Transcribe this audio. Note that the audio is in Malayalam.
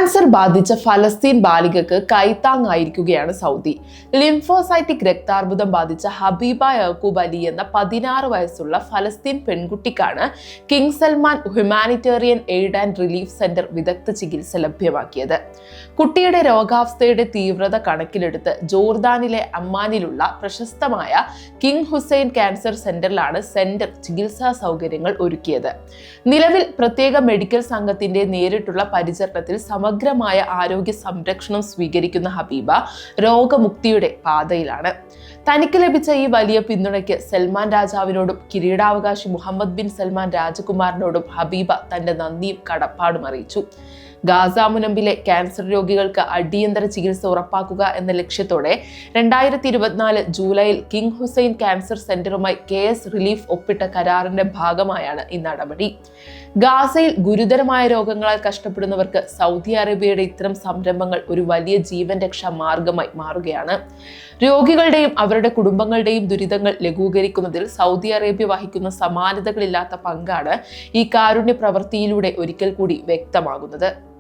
ക്യാൻസർ ബാധിച്ച ഫലസ്തീൻ ബാലികക്ക് കൈത്താങ്ങായിരിക്കുകയാണ് സൗദി. ലിംഫോസൈറ്റിക് രക്താർബുദം ബാധിച്ച ഹബീബ യഹൂബ് അലി എന്ന 16 വയസ്സുള്ള ഫലസ്തീൻ പെൺകുട്ടിക്കാണ് King Salman humanitarian aid and relief centre വിദഗ്ധ ചികിത്സ ലഭ്യമാക്കിയത്. കുട്ടിയുടെ രോഗാവസ്ഥയുടെ തീവ്രത കണക്കിലെടുത്ത് ജോർദാനിലെ അമ്മാനിലുള്ള പ്രശസ്തമായ കിങ് ഹുസൈൻ ക്യാൻസർ സെന്ററിലാണ് സെന്റർ ചികിത്സാ സൗകര്യങ്ങൾ ഒരുക്കിയത്. നിലവിൽ പ്രത്യേക മെഡിക്കൽ സംഘത്തിന്റെ നേരിട്ടുള്ള പരിചരണത്തിൽ സമഗ്രമായ ആരോഗ്യ സംരക്ഷണം സ്വീകരിക്കുന്ന ഹബീബ രോഗമുക്തിയുടെ പാതയിലാണ്. തനിക്ക് ലഭിച്ച ഈ വലിയ പിന്തുണയ്ക്ക് സൽമാൻ രാജാവിനോടും കിരീടാവകാശി മുഹമ്മദ് ബിൻ സൽമാൻ രാജകുമാരനോടും ഹബീബ തന്റെ നന്ദിയും കടപ്പാടും അറിയിച്ചു. ഗാസ മുനമ്പിലെ ക്യാൻസർ രോഗികൾക്ക് അടിയന്തര ചികിത്സ ഉറപ്പാക്കുക എന്ന ലക്ഷ്യത്തോടെ 2024 ജൂലൈയിൽ കിങ് ഹുസൈൻ ക്യാൻസർ സെന്ററുമായി KS റിലീഫ് ഒപ്പിട്ട കരാറിന്റെ ഭാഗമായാണ് ഈ നടപടി. ഗാസയിൽ ഗുരുതരമായ രോഗങ്ങളാൽ കഷ്ടപ്പെടുന്നവർക്ക് സൗദി അറേബ്യയുടെ ഇത്തരം സംരംഭങ്ങൾ ഒരു വലിയ ജീവൻ രക്ഷാ മാർഗമായി മാറുകയാണ്. രോഗികളുടെയും അവരുടെ കുടുംബങ്ങളുടെയും ദുരിതങ്ങൾ ലഘൂകരിക്കുന്നതിൽ സൗദി അറേബ്യ വഹിക്കുന്ന സമാനതകളില്ലാത്ത പങ്കാണ് ഈ കാരുണ്യ പ്രവൃത്തിയിലൂടെ ഒരിക്കൽ കൂടി വ്യക്തമാകുന്നത്.